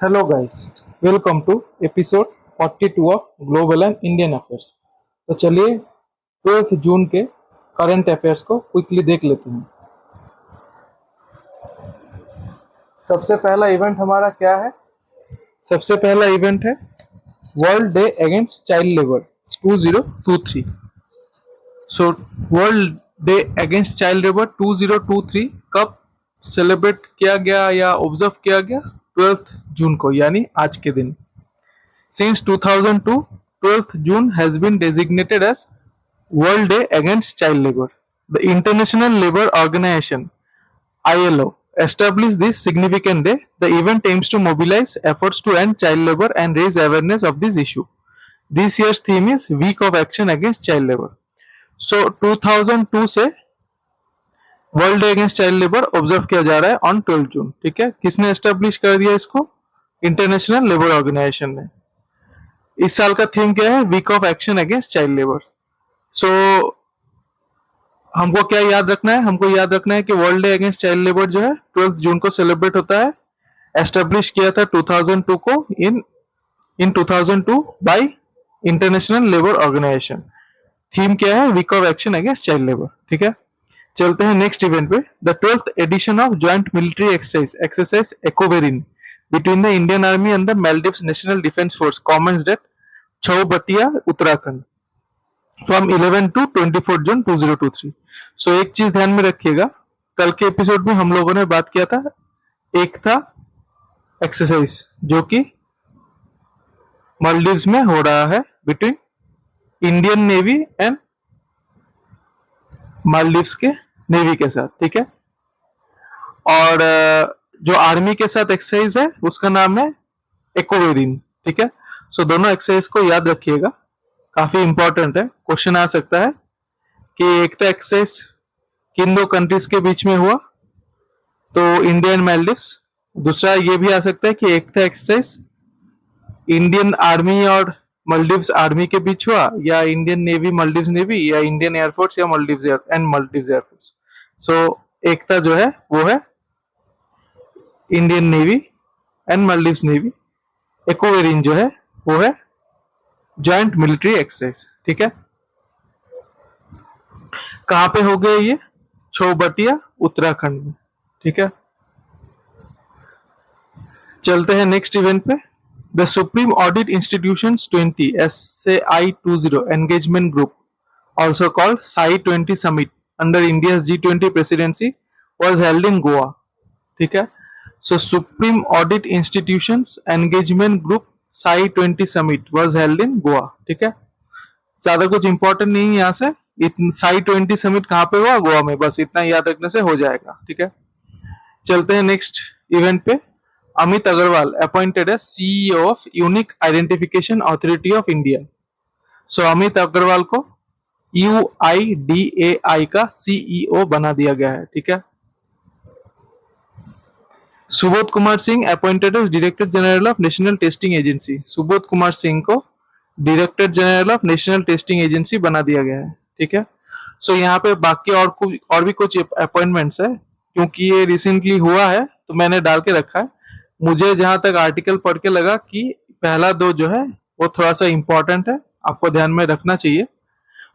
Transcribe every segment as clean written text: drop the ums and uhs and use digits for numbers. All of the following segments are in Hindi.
Hello guys, welcome to episode 42 of Global and Indian Affairs। तो चलिए 12 जून के करंट अफेयर्स को क्विकली देख लेते हैं। सबसे पहला इवेंट हमारा क्या है? सबसे पहला इवेंट है world day against child labour 2023। So world day against child labour 2023 कब सेलिब्रेट किया गया या ऑब्जर्व किया गया? 12 जून को, यानी आज के दिन। Since 2002, 12th June has been designated as World Day Against Child Labor. The International Labour Organization (ILO) established this significant day. The event aims to mobilize efforts to end child labor and raise awareness of this issue. This year's theme is Week of Action Against Child Labor. So 2002 से world day against child labour observe किया जा रहा है ऑन 12 जून। ठीक है, किसने एस्टेब्लिश कर दिया इसको? इंटरनेशनल लेबर ऑर्गेनाइजेशन ने। इस साल का थीम क्या है? Week of action against child labour. So हमको क्या याद रखना है? हमको याद रखना है कि world day against child labour जो है 12 जून को सेलिब्रेट होता है। एस्टेब्लिश किया था 2002 को in 2002 by International Labour Organisation. Theme क्या है? Week of action against child labour. ठीक है, चलते हैं नेक्स्ट इवेंट पे। The 12th edition of joint military exercise Ekuverin between the Indian Army and the Maldives National Defence Force commenced at Chaubatia Uttarakhand from 11 to 24 June 2023। So एक चीज ध्यान में रखिएगा, कल के एपिसोड में हम लोगों ने बात किया था, एक था एक्सरसाइज जो कि मालदीव्स में हो रहा है between Indian navy and Maldives के नेवी के साथ। ठीक है, और जो आर्मी के साथ एक्सरसाइज है उसका नाम है एक्वेरिन। ठीक है, सो दोनों एक्सरसाइज को याद रखिएगा, काफी इंपॉर्टेंट है। क्वेश्चन आ सकता है कि एकता एक्सरसाइज किन दो कंट्रीज के बीच में हुआ? तो इंडिया एंड मालदीव्स। दूसरा ये भी आ सकता है कि एकता एक्सरसाइज इंडियन आर्मी और मालदीव्स आर्मी के बीच हुआ, या इंडियन नेवी मालदीव्स नेवी, या इंडियन एयरफोर्स या मालदीव्स एयरफोर्स। सो एकता जो है वो है Indian navy and Maldives navy. Ekuverin जो है वो है जॉइंट मिलिट्री एक्सरसाइज। ठीक है, कहां पे हो गए ये? छौबटिया उत्तराखंड में। ठीक है, चलते हैं नेक्स्ट इवेंट पे। The supreme audit institution 20 SAI 20 engagement group also called SAI 20 summit under India G20 presidency was held in Goa. ठीक है, so supreme audit institution engagement group SAI 20 summit was held in Goa. ठीक है, ज्यादा कुछ इंपॉर्टेंट नहीं है यहाँ से। साई 20 समिट कहाँ पे हुआ? गोवा में। बस इतना याद रखने से हो जाएगा। ठीक है, चलते हैं नेक्स्ट इवेंट पे। Amit Agrawal appointed as CEO of unique identification authority of India. So Amit Agrawal को UIDAI का CEO बना दिया गया है। ठीक है, Subodh Kumar Singh appointed as director general of national testing agency. Subodh Kumar Singh को director general of national testing agency बना दिया गया है। ठीक है, सो यहाँ पे बाकी और भी कुछ अपॉइंटमेंट्स है, क्योंकि ये रिसेंटली हुआ है तो मैंने डाल के रखा है। मुझे जहां तक आर्टिकल पढ़ के लगा कि पहला दो जो है वो थोड़ा सा इंपॉर्टेंट है, आपको ध्यान में रखना चाहिए।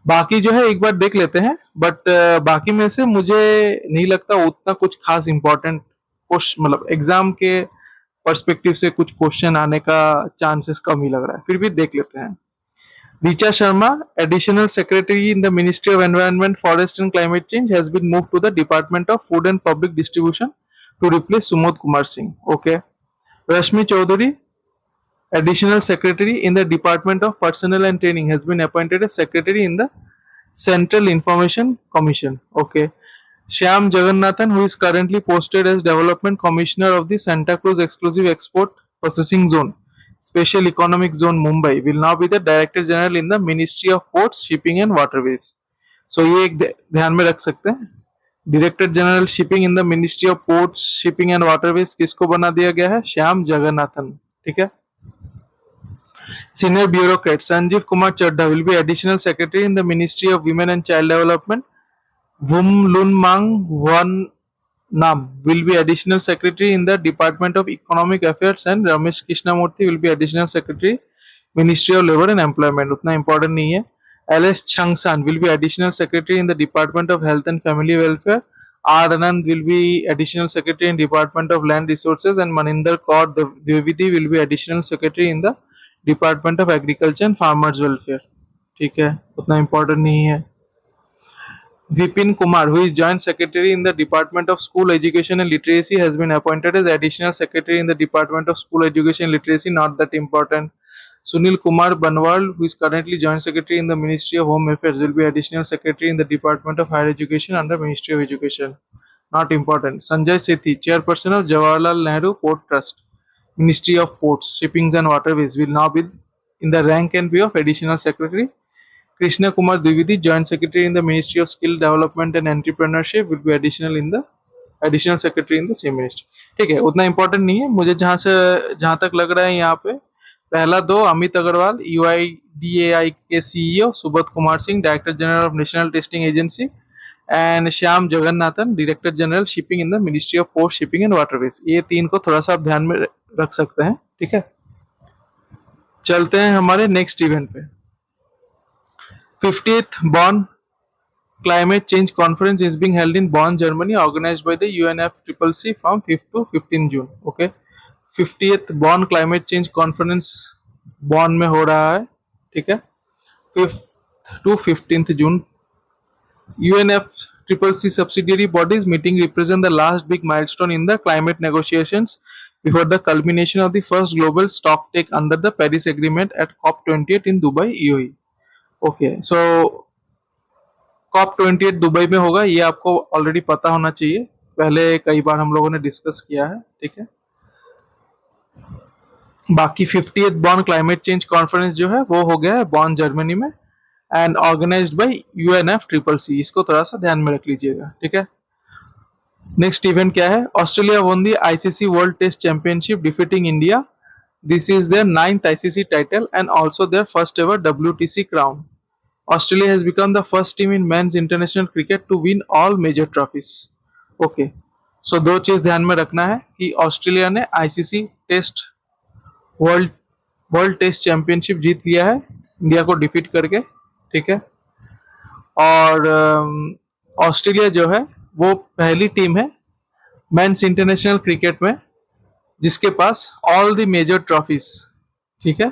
बाकी जो है एक बार देख लेते हैं, बट बाकी में से मुझे नहीं लगता उतना कुछ खास इंपॉर्टेंट मतलब एग्जाम के पर्सपेक्टिव से कुछ क्वेश्चन आने का चांसेस कम ही लग रहा है, फिर भी देख लेते हैं। Richa Sharma, Additional Secretary in the Ministry of Environment, Forest and Climate Change, has been moved to the Department of Food and Public Distribution to replace Sumod Kumar Singh. Okay. Rashmi Chaudhary, Additional Secretary in the Department of Personnel and Training, has been appointed as Secretary in the Central Information Commission. Okay. Shyam Jagannathan, who is currently posted as Development Commissioner of the Santa Cruz Exclusive Export Processing Zone, Special Economic Zone Mumbai, will now be the Director General in the Ministry of Ports, Shipping and Waterways. So ये एक ध्यान में रख सकते हैं, director general shipping in the ministry of ports, shipping and waterways किसको बना दिया गया है? श्याम जगन्नाथन। ठीक है, senior bureaucrat Sanjeev Kumar Chadha will be additional secretary in the ministry of women and child development, Vumlunmang Nam will be additional secretary in the Department of Economic Affairs and Ramesh Krishnamurthy will be additional secretary Ministry of Labor and Employment. उतना important नहीं है. L.S. Changsan will be additional secretary in the Department of Health and Family Welfare. R. Anand will be additional secretary in Department of Land Resources and Maninder Kaur Dwivedi will be additional secretary in the Department of Agriculture and Farmers Welfare. ठीक है, उतना important नहीं है. Vipin Kumar, who is Joint Secretary in the Department of School Education and Literacy, has been appointed as Additional Secretary in the Department of School Education and Literacy, not that important. Sunil Kumar Banwal, who is currently Joint Secretary in the Ministry of Home Affairs, will be Additional Secretary in the Department of Higher Education under Ministry of Education, not important. Sanjay Sethi, Chairperson of Jawaharlal Nehru Port Trust, Ministry of Ports, Shippings and Waterways, will now be in the rank and view of Additional Secretary. Krishna Kumar Dwivedi, Joint Secretary in the Ministry of Skill Development and Entrepreneurship, will be additional secretary in the same ministry. ठीक है, उतना important नहीं है. मुझे जहाँ तक लग रहा है यहाँ पे पहला दो अमित अग्रवाल UIDAI के CEO, Subodh Kumar Singh director general of national testing agency and Shyam Jagannathan director general shipping in the ministry of post shipping and waterways. ये तीन को थोड़ा सा आप ध्यान में रख सकते हैं. ठीक है, चलते हैं हमारे नेक्स्ट इवेंट पे. 50th Bonn Climate Change Conference is being held in Bonn, Germany, organized by the UNFCCC from 5th to 15th June. Okay, 50th Bonn Climate Change Conference Bonn में हो रहा है. ठीक है, 5th to 15th June. UNFCCC subsidiary bodies meeting represent the last big milestone in the climate negotiations before the culmination of the first global stocktake under the Paris Agreement at COP28 in Dubai, UAE. Okay, so COP28 Dubai में होगा, ये आपको ऑलरेडी पता होना चाहिए, पहले कई बार हम लोगों ने डिस्कस किया है. ठीक है, बाकी 50th बॉन क्लाइमेट चेंज कॉन्फ्रेंस जो है वो हो गया है बॉन जर्मनी में एंड ऑर्गेनाइज्ड बाय UNFCCC. इसको थोड़ा सा ध्यान में रख लीजिएगा. ठीक है, नेक्स्ट इवेंट क्या है. Australia won the ICC World test Championship defeating India. This is their 9th ICC title and also their first ever WTC crown. Australia has become the first team in men's international cricket to win all major trophies. Okay, so दो चीज ध्यान में रखना है कि ऑस्ट्रेलिया ने ICC test world test championship जीत लिया है इंडिया को डिफीट करके. ठीक है, और ऑस्ट्रेलिया जो है वो पहली टीम है मेंस इंटरनेशनल क्रिकेट में जिसके पास ऑल द मेजर ट्रॉफीज, ठीक है,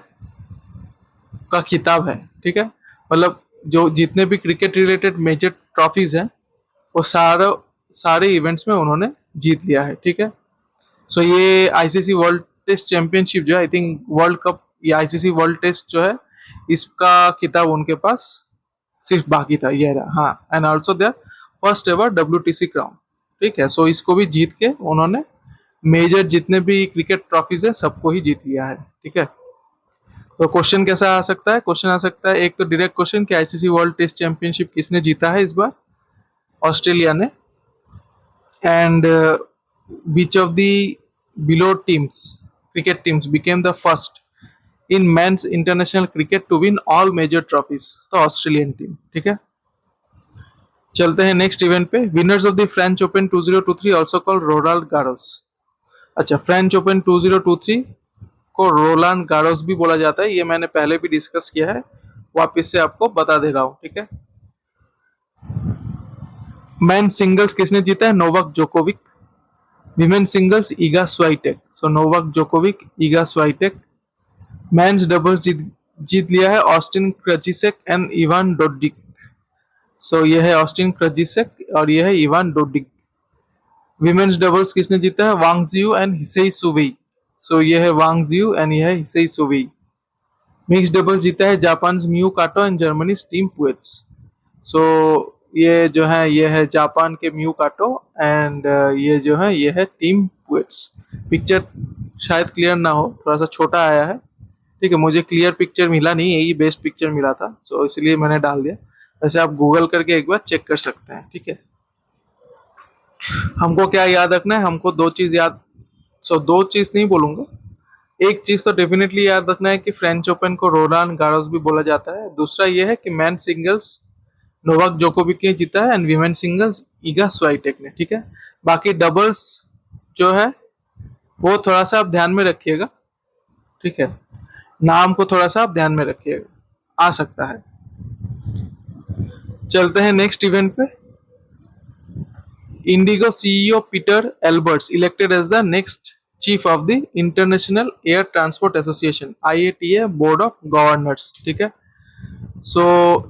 का खिताब है. ठीक है, मतलब जो जितने भी क्रिकेट रिलेटेड मेजर ट्रॉफीज हैं वो सारे इवेंट्स में उन्होंने जीत लिया है. ठीक है, सो ये ICC वर्ल्ड टेस्ट चैंपियनशिप जो है, आई थिंक वर्ल्ड कप या ICC वर्ल्ड टेस्ट जो है इसका खिताब उनके पास सिर्फ बाकी था, ये रहा. हाँ, and also their first ever WTC crown. ठीक है, सो इसको भी जीत के उन्होंने मेजर जितने भी क्रिकेट ट्रॉफीज है सबको ही जीत लिया है. ठीक है, तो क्वेश्चन कैसा आ सकता है. क्वेश्चन आ सकता है एक तो डायरेक्ट क्वेश्चन कि ICC वर्ल्ड टेस्ट चैंपियनशिप किसने जीता है इस बार. ऑस्ट्रेलिया ने. And which of the below teams cricket teams became the first in men's international cricket to win all major trophies. तो ऑस्ट्रेलियन टीम. ठीक है, चलते हैं नेक्स्ट इवेंट पे. Winners of the French open 2023 also called Roland Garros. अच्छा, फ्रेंच ओपन 2023 को रोलांड गारोस भी बोला जाता है, ये मैंने पहले भी डिस्कस किया है, वापस से आपको बता दे रहा हूं. ठीक है, मैन सिंगल्स किसने जीता है. Novak Djokovic. Women singles Iga Swiatek. So Novak Djokovic, Iga Swiatek. Men's doubles जीत लिया है Austin Krajicek and Ivan Dodig. So ये है ऑस्टिन क्राजिसेक और ये है इवान डोडिक. विमेन्स डबल्स किसने जीता है. वांग जियू एंड हिसेई सुवेई. सो ये है वांग जियू एंड ये है हिसेई सुवेई. मिक्स डबल्स जीता है जापान मियू काटो एंड जर्मनी टीम पुएट्स. सो ये जो है ये है जापान के मियू काटो एंड ये जो है ये है टीम पुएट्स. पिक्चर शायद क्लियर ना हो, थोड़ा सा छोटा आया है. ठीक है, मुझे क्लियर पिक्चर मिला नहीं, यही बेस्ट पिक्चर मिला था, सो इसलिए मैंने डाल दिया. वैसे आप गूगल करके एक बार चेक कर सकते हैं. ठीक है, हमको क्या याद रखना है. हमको दो चीज दो चीज नहीं बोलूंगा, एक चीज तो डेफिनेटली याद रखना है कि फ्रेंच ओपन को रोलांड गारोस भी बोला जाता है. दूसरा ये है कि मैन सिंगल्स नोवाक जोकोविक ने जीता है and women singles Iga Swiatek ने. ठीक है, बाकी डबल्स जो है वो थोड़ा सा आप ध्यान में रखिएगा, ठीक है, नाम को थोड़ा सा आप ध्यान में रखिएगा, आ सकता है। चलते हैं नेक्स्ट इवेंट पे। IndiGo CEO Peter Elbers elected as the next chief of the International Air Transport Association IATA board of governors, ठीक है। सो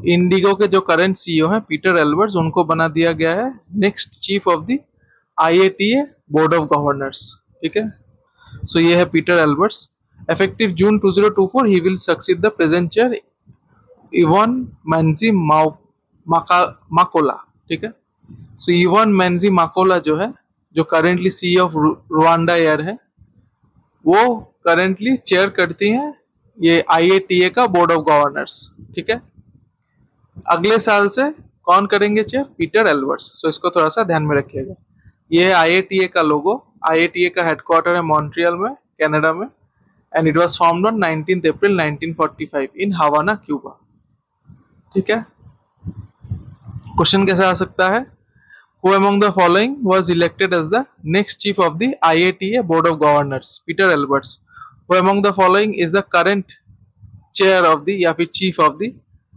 इंडिगो के जो करंट सीईओ हैं पीटर एल्बर्ट्स, उनको बना दिया गया है next chief of the IATA board of governors, ठीक है। सो ये है Peter Elbers. Effective June 2024 he will succeed the present chair Yvonne Manzi Makolo, ठीक है। सो इवान मैंजी माकोला जो है, जो currently CEO of Rwanda air है, वो करेंटली चेयर करती हैं ये IATA का बोर्ड ऑफ गवर्नर्स, ठीक है। अगले साल से कौन करेंगे चेयर? Peter Albert's. सो इसको थोड़ा सा ध्यान में रखिएगा। ये है IATA का लोगो। IATA का हेडक्वार्टर है मॉन्ट्रियल में, कनाडा में, and it was formed on 19 April 1945 in Havana, Cuba, ठीक है। क्वेश्चन कैसा आ सकता है? Who among the following was elected as the next chief of the IATA board of governors? Peter Alberts. Who among the following is the current chair of the या फिर chief of the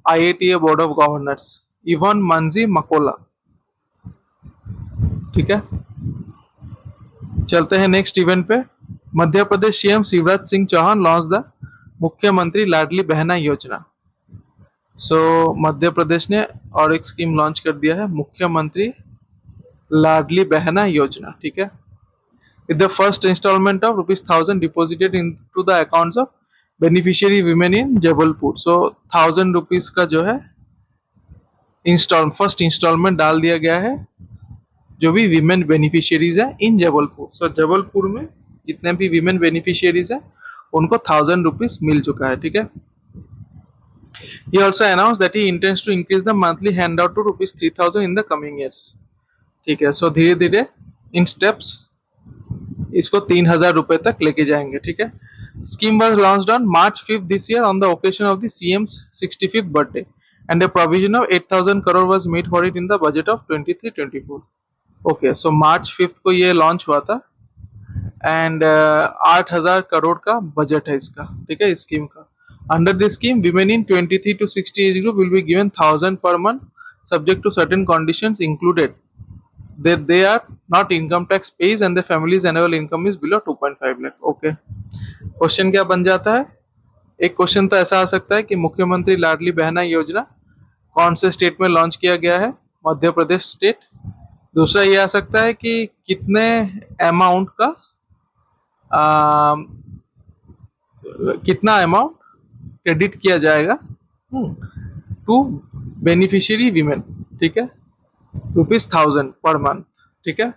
IATA board of governors? Yvonne Manzi Makolo, ठीक है। चलते हैं नेक्स्ट इवेंट पे। Madhya Pradesh CM Shivraj Singh Chouhan launch the Mukhyamantri Ladli बहना योजना। सो मध्य प्रदेश ने और एक स्कीम लॉन्च कर दिया है, मुख्यमंत्री लाडली बहना योजना, ठीक है। With the first instalment of ₹1000 deposited into the accounts of beneficiary women in Jabalpur. So ₹1000 का जो है फर्स्ट इंस्टॉलमेंट डाल दिया गया है जो भी विमेन बेनिफिशियरीज है इन जबलपुर। सो जबलपुर में जितने भी विमेन बेनिफिशियरीज है उनको ₹1000 मिल चुका है, ठीक है। He also announced that he intends to increase the monthly handout to ₹3000 in the coming years, ठीक है। सो धीरे धीरे इन स्टेप्स इसको ₹3000 तक लेके जाएंगे, ठीक है। Scheme was launched on March 5th this year on the occasion of the CM's 65th birthday and a provision of 8000 crore was made for it in the budget of 23-24। Okay, so March 5th को ये लॉन्च हुआ था एंड 8000 करोड़ का बजट है इसका, ठीक है, इस स्कीम का। Under this scheme women in 23 to 60 age group will be given 1000 per month subject to certain conditions included that they are not income tax pays and the family's annual income is below 2.5 lakh। Okay, question क्या बन जाता है? एक क्वेश्चन तो ऐसा आ सकता है कि मुख्यमंत्री लाडली बहना योजना कौन से स्टेट में लॉन्च किया गया है? मध्य प्रदेश स्टेट। दूसरा ये आ सकता है कि कितने अमाउंट का कितना अमाउंट क्रेडिट किया जाएगा टू बेनिफिशियरी वीमेन, ठीक है, ₹1000 पर मंथ, ठीक है।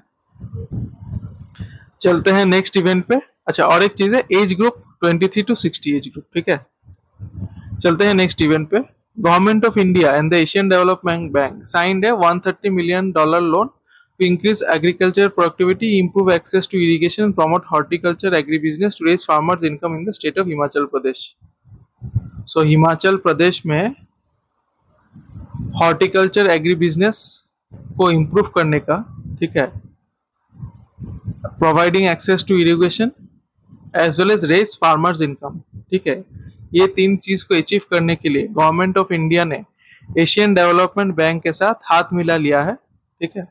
चलते हैं नेक्स्ट इवेंट पे। अच्छा, और एक चीज है, age group 23 to 60 age group, ठीक है। चलते हैं नेक्स्ट इवेंट पे। Government of India and the Asian Development Bank signed a $130 million loan to increase agriculture productivity, improve access to irrigation and promote horticulture agribusiness to raise farmers income in the state of Himachal Pradesh. So Himachal Pradesh में हॉर्टिकल्चर एग्री बिजनेस को इम्प्रूव करने का, ठीक है, providing access to irrigation as well as raise farmers income, ठीक है, ये तीन चीज को अचीव करने के लिए गवर्नमेंट ऑफ इंडिया ने एशियन डेवलपमेंट बैंक के साथ हाथ मिला लिया है, ठीक है,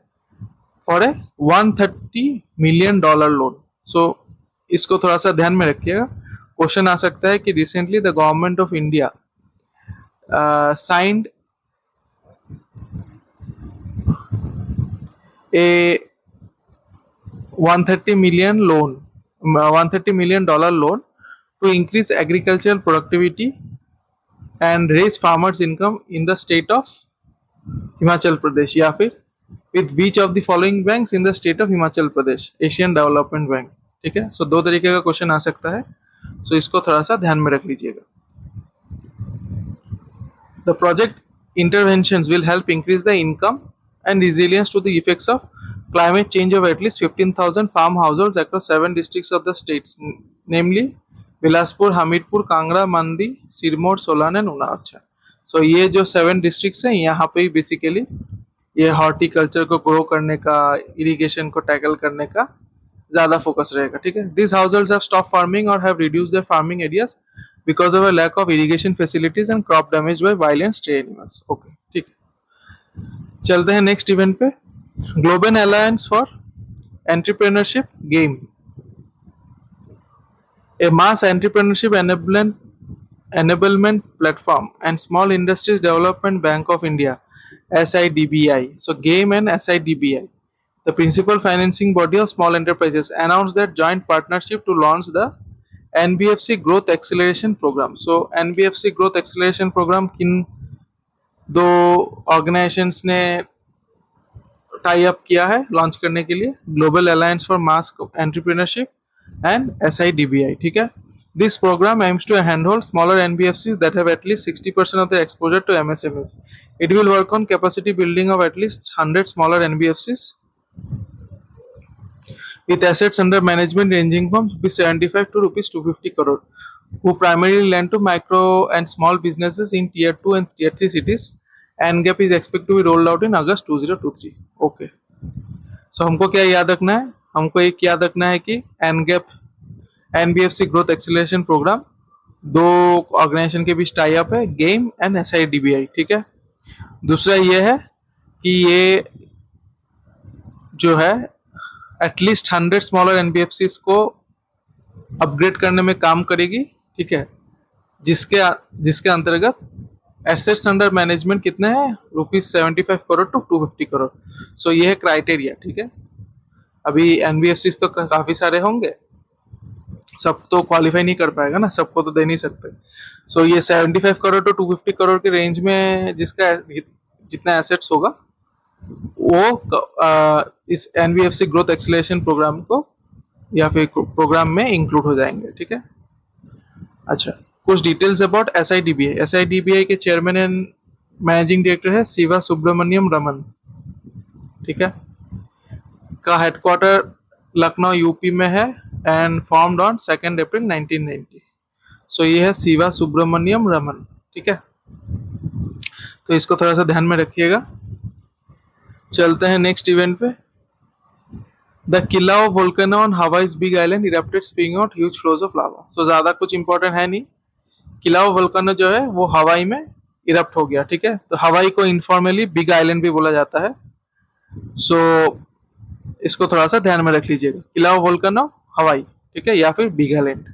फॉर ए $130 million लोन। सो इसको थोड़ा सा ध्यान में रखिएगा। क्वेश्चन आ सकता है कि recently the government of India signed a $130 million loan to increase agricultural productivity and raise farmers income in the state of Himachal Pradesh, या फिर with which of the following banks in the state of Himachal Pradesh? Asian Development Bank, ठीक है। सो दो तरीके का क्वेश्चन आ सकता है, सो इसको थोड़ा सा ध्यान में रख लीजिएगा। The project interventions will help increase the income and resilience to the effects of climate change of at least 15,000 farm households across 7 districts of the states, namely Bilaspur, Hamirpur, Kangra, Mandi, Sirmaur, Solan and Una. अच्छा, सो ये जो 7 डिस्ट्रिक्ट्स हैं यहाँ पे बेसिकली ये हॉर्टिकल्चर को ग्रो करने का, इरिगेशन को टैकल करने का ज्यादा फोकस रहेगा, ठीक है। This households have stop farming और have reduce their farming areas because of a lack of irrigation facilities and crop damage by wild and stray animals. Okay, ठीक है। चलते हैं नेक्स्ट इवेंट पे। Global alliance for entrepreneurship game, a mass entrepreneurship enablement platform and small industries development bank of India, SIDBI. So GAME and SIDBI, the principal financing body of small enterprises, announced that joint partnership to launch the NBFC Growth Acceleration Program. So NBFC Growth Acceleration Program किन दो ऑर्गेनाइजेशंस ने टाई अप किया है लॉन्च करने के लिए? Global alliance for mass entrepreneurship and SIDBI, ठीक है। This program aims to handhold smaller NBFCs that have at least 60% of their exposure to MSMEs. It will work on capacity building of at least 100 smaller NBFCs with assets under management ranging from rupees 75 to rupees 250 crore, who primarily lend to micro and small businesses in tier 2 and tier 3 cities. NGAP is expected to be rolled out in August 2023. Okay. So हमको क्या याद रखना है? हमको एक याद रखना है कि NGAP NBFC growth acceleration programme दो ऑर्गेनाइजेशन के बीच टाई अप है, गेम एंड एसआईडीबीआई, ठीक है। दूसरा ये है कि ये जो है एटलीस्ट 100 स्मॉलर एनबीएफसी को अपग्रेड करने में काम करेगी, ठीक है, जिसके जिसके अंतर्गत एसेट्स अंडर मैनेजमेंट कितने हैं? Rupees 75 crore two 250 crore. So ये है क्राइटेरिया, ठीक है। अभी एनबीएफसी तो काफी सारे होंगे, सब तो क्वालिफाई नहीं कर पाएगा ना, सबको तो दे नहीं सकते। सो ये 75 करोड़ टू 250 करोड़ के रेंज में जिसका जितना एसेट्स होगा वो इस एनबीएफसी ग्रोथ एक्सेलरेशन प्रोग्राम को या फिर प्रोग्राम में इंक्लूड हो जाएंगे, ठीक है। अच्छा, कुछ डिटेल्स अबाउट एसआईडीबीआई। एसआईडीबीआई के चेयरमैन एंड मैनेजिंग डायरेक्टर है शिवा सुब्रमण्यम रमन, ठीक है। का हेडक्वार्टर लखनऊ यूपी में है एंड फॉर्म्ड ऑन 2 अप्रैल 1990। सो ये है शिवा सुब्रमण्यम रमन, ठीक है। तो इसको थोड़ा सा ध्यान में रखिएगा। चलते हैं नेक्स्ट इवेंट पे। The Kilauea of volcano on Hawaii's big island erupted spewing out huge flows of lava. So ज्यादा कुछ इंपॉर्टेंट है नहीं। किला ऑफ वोल्केनो जो है वो हवाई में इरप्ट हो गया, ठीक है। तो हवाई को इनफॉर्मली बिग आइलैंड भी बोला जाता है। सो इसको थोड़ा सा ध्यान में रख लीजिएगा, किला ऑफ वोल्केनो हवाई, ठीक है, या फिर बिग आइलैंड।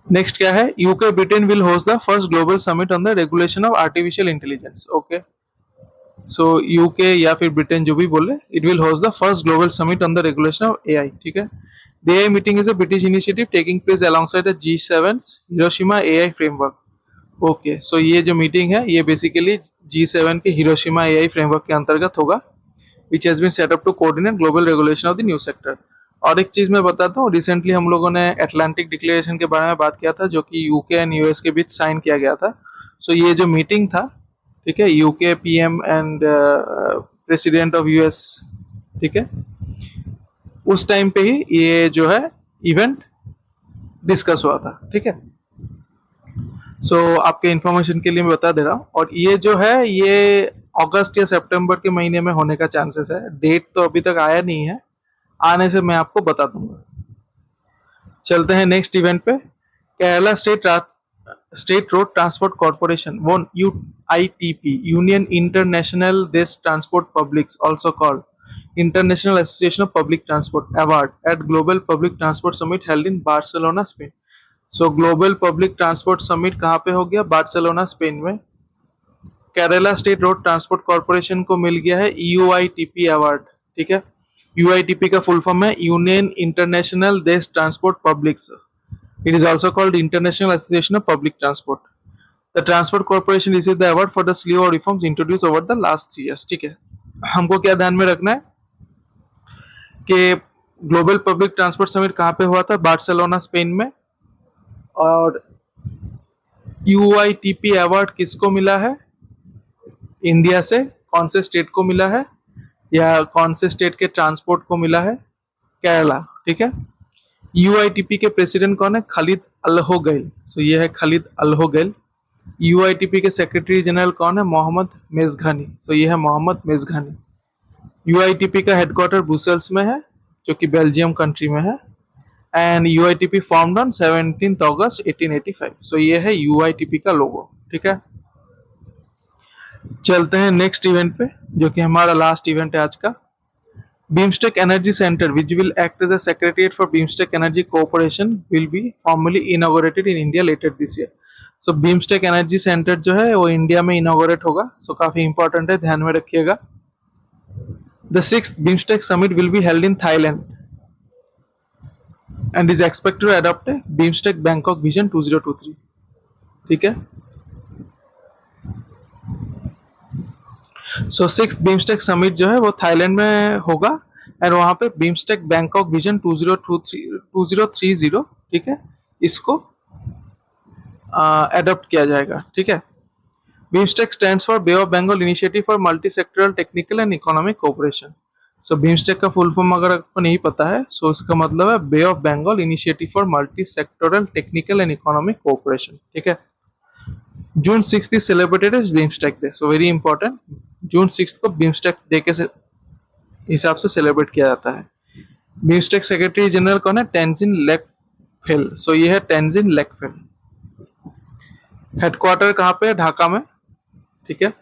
नेक्स्ट क्या है? UK Britain will host the first global summit on the regulation of artificial intelligence. Okay, so UK या फिर ब्रिटेन जो भी बोले, it will host the first global summit on the regulation of AI, ठीक है। The AI meeting is a British initiative taking place alongside the G7 Hiroshima AI framework. Okay, so ये जो मीटिंग है ये बेसिकली G7 के हिरोशिमा एआई फ्रेमवर्क के अंतर्गत होगा, which has been set up to coordinate global regulation of the new sector। और एक चीज मैं बताता हूँ, रिसेंटली हम लोगों ने अटलांटिक डिक्लेरेशन के बारे में बात किया था जो कि यूके एंड यूएस के बीच साइन किया गया था। सो ये जो मीटिंग था, ठीक है, UK PM and president of US, ठीक है, उस टाइम पे ही ये जो है इवेंट डिस्कस हुआ था, ठीक है। सो आपके इंफॉर्मेशन के लिए मैं बता दे रहा हूँ। और ये जो है ये अगस्त या सितंबर के महीने में होने का चांसेस है। डेट तो अभी तक आया नहीं है, आने से मैं आपको बता दूंगा। चलते हैं नेक्स्ट इवेंट पे। Kerala state road transport corporation won UITP Union International Des Transport Publics, also called International Association of Public Transport Award at Global Public Transport Summit held in Barcelona, Spain। So global public transport summit कहाँ पे हो गया? बार्सिलोना, स्पेन में। Kerala state road transport corporation को मिल गया है UITP अवार्ड, ठीक है। UITP का फुल फॉर्म है यूनियन इंटरनेशनल देश transport publics. It is also called international association of public transport. The transport corporation receive the award for the sleeve of reforms introduce over the last 3 years, ठीक है। हमको क्या ध्यान में रखना है कि ग्लोबल पब्लिक ट्रांसपोर्ट समिट कहाँ पे हुआ था? बार्सिलोना, स्पेन में। और UITP अवार्ड किसको मिला है? इंडिया से कौन से स्टेट को मिला है या कौन से स्टेट के ट्रांसपोर्ट को मिला है? केरला, ठीक है। UITP के प्रेसिडेंट कौन है? खालिद अलहोगैल। सो ये है खालिद अलहोगैल। यूआईटीपी के सेक्रेटरी जनरल कौन है? मोहम्मद मेजघानी। सो ये है मोहम्मद मेजघानी। यूआईटीपी का हेडक्वार्टर ब्रुसेल्स में है, जो कि बेल्जियम कंट्री में है। एंड यूआईटीपी फॉर्म्ड ऑन 17 अगस्त 1885। सो ये है यूआईटीपी का लोगो। ठीक है, चलते हैं नेक्स्ट इवेंट पे, जो कि हमारा लास्ट इवेंट है आज का। BIMSTEC energy centre which will act as a secretariat for BIMSTEC energy cooperation will be formally inaugurated in India later this year. So BIMSTEC energy centre जो है वो इंडिया में इनॉग्रेट होगा। सो काफी इंपॉर्टेंट है, ध्यान में रखिएगा। The 6th BIMSTEC summit will be held in Thailand and is expected to adopt a BIMSTEC Bangkok vision 2023। ठीक है, सो 6th बीमस्टेक समिट जो है वो थाईलैंड में होगा एंड वहां पे बीमस्टेक बैंकॉक विजन 2030, ठीक है, इसको एडॉप्ट किया जाएगा। ठीक है, BIMSTEC stands for bay of Bengal initiative for multi sectoral technical and economic cooperation. So BIMSTEC का फुल फॉर्म अगर आपको नहीं पता है, सो इसका मतलब है bay of Bengal initiative for multi sectoral technical and economic cooperation. ठीक है, June 6 is celebrated as BIMSTEC day. So very important, June 6 को बीमस्टेक डे के हिसाब से सेलिब्रेट किया जाता है। बीमस्टेक सेक्रेटरी जनरल कौन है? टेंजिन लेकफेल। सो ये है टेंजिन लेकफेल। हेडक्वार्टर कहाँ पे है? ढाका में। ठीक है,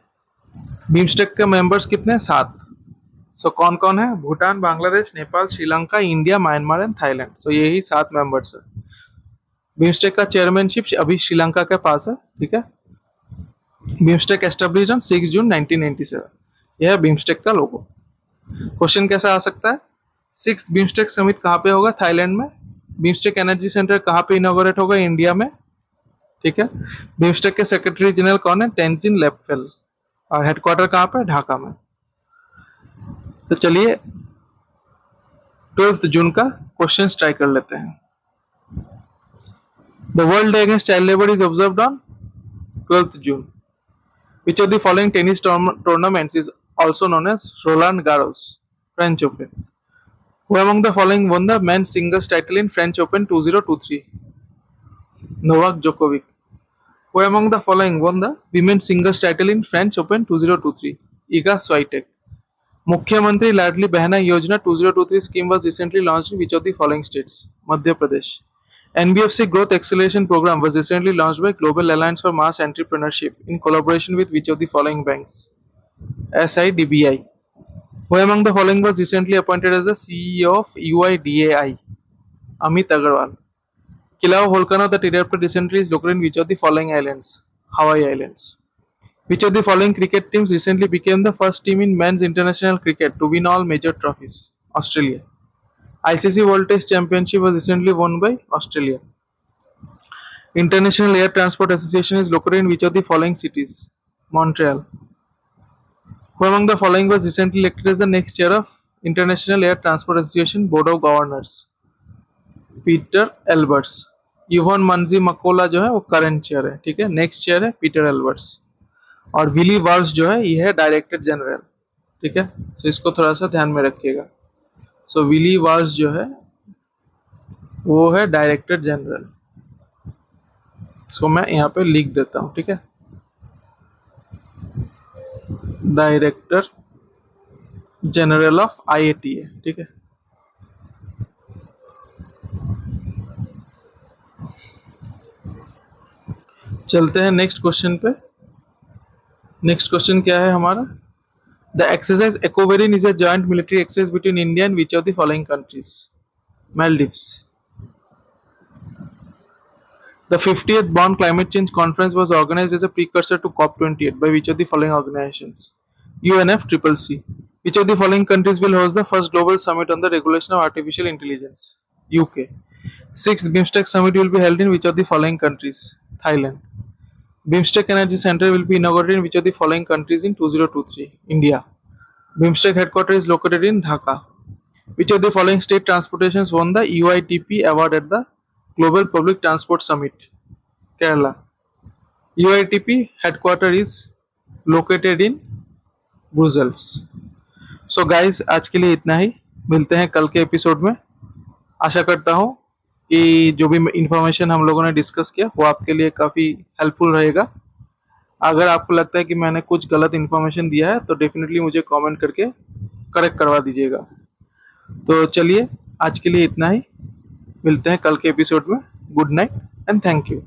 बीमस्टेक के मेंबर्स कितने हैं? 7। सो कौन कौन है? Bhutan, Bangladesh, Nepal, Sri Lanka, India, Myanmar and Thailand. So यही 7 मेंबर्स है। बीमस्टेक का चेयरमैनशिप अभी श्रीलंका के पास है। ठीक है, बीमस्टेक एस्टेब्लिश ऑन 6 जून 1997। यह है बीमस्टेक का लोगो। क्वेश्चन कैसा आ सकता है? 6th बीमस्टेक समिट कहाँ पे होगा? थाईलैंड में। बीमस्टेक एनर्जी सेंटर कहाँ पे इनॉग्रेट होगा? इंडिया में। ठीक है, बीमस्टेक के सेक्रेटरी जनरल कौन है? टेंजिन लेकफेल। और हेडक्वार्टर कहाँ पे? ढाका में। तो चलिए 12 जून का क्वेश्चन ट्राई कर लेते हैं। The world day against child labour is observed on 12 June. Which of the following tennis tournaments is also known as Roland Garros, French Open? Who among the following won the men's singles title in French Open 2023? Novak Djokovic. Who among the following won the women's singles title in French Open 2023? Iga Swiatek. Mukhyamantri Ladli Behna Yojana 2023 scheme was recently launched in which of the following states? Madhya Pradesh. NBFC Growth Acceleration Program was recently launched by Global Alliance for Mass Entrepreneurship in collaboration with which of the following banks? SIDBI. Who among the following was recently appointed as the CEO of UIDAI? Amit Agarwal. Kilao volcano that erupted recently is located in which of the following islands? Hawaii Islands. Which of the following cricket teams recently became the first team in men's international cricket to win all major trophies? Australia. ICC World Test Championship was recently won by Australia. International Air Transport Association is located in which of the following cities? Montreal. Who among the following was recently elected as the next chair of International Air Transport Association Board of Governors? Peter Elbers. यूवन मंजी मकोला जो है वो करंट चेयर है। ठीक है, नेक्स्ट चेयर है पीटर एल्बर्ट्स। और विली वाल्स जो है ये है डायरेक्टर जनरल। ठीक है, तो इसको थोड़ा सा ध्यान में रखिएगा। सो विली वाल्स जो है वो है डायरेक्टर जनरल। इसको मैं यहाँ पे लिख देता हूँ। ठीक है, डायरेक्टर जनरल ऑफ IATA। ठीक है, चलते हैं नेक्स्ट क्वेश्चन पे। नेक्स्ट क्वेश्चन क्या है हमारा? The exercise Ekuverin is a joint military exercise between India and which of the following countries? Maldives. The 50th Bonn Climate Change Conference was organized as a precursor to COP28 by which of the following organizations? UNFCCC. Which of the following countries will host the first global summit on the regulation of artificial intelligence? UK. 6th BIMSTEC summit will be held in which of the following countries? Thailand. BIMSTEC Energy Center will be inaugurated in which of the following countries in 2023? India. BIMSTEC headquarters is located in Dhaka. Which of the following state transportations won the UITP award at the Global Public Transport Summit? Kerala. UITP headquarters is located in Brussels. So guys, आज के लिए इतना ही। मिलते हैं कल के एपिसोड में। आशा करता हूँ कि जो भी इंफॉर्मेशन हम लोगों ने डिस्कस किया वो आपके लिए काफ़ी हेल्पफुल रहेगा। अगर आपको लगता है कि मैंने कुछ गलत इन्फॉर्मेशन दिया है तो डेफिनेटली मुझे कमेंट करके करेक्ट करवा दीजिएगा। तो चलिए आज के लिए इतना ही, मिलते हैं कल के एपिसोड में। Good night and thank you.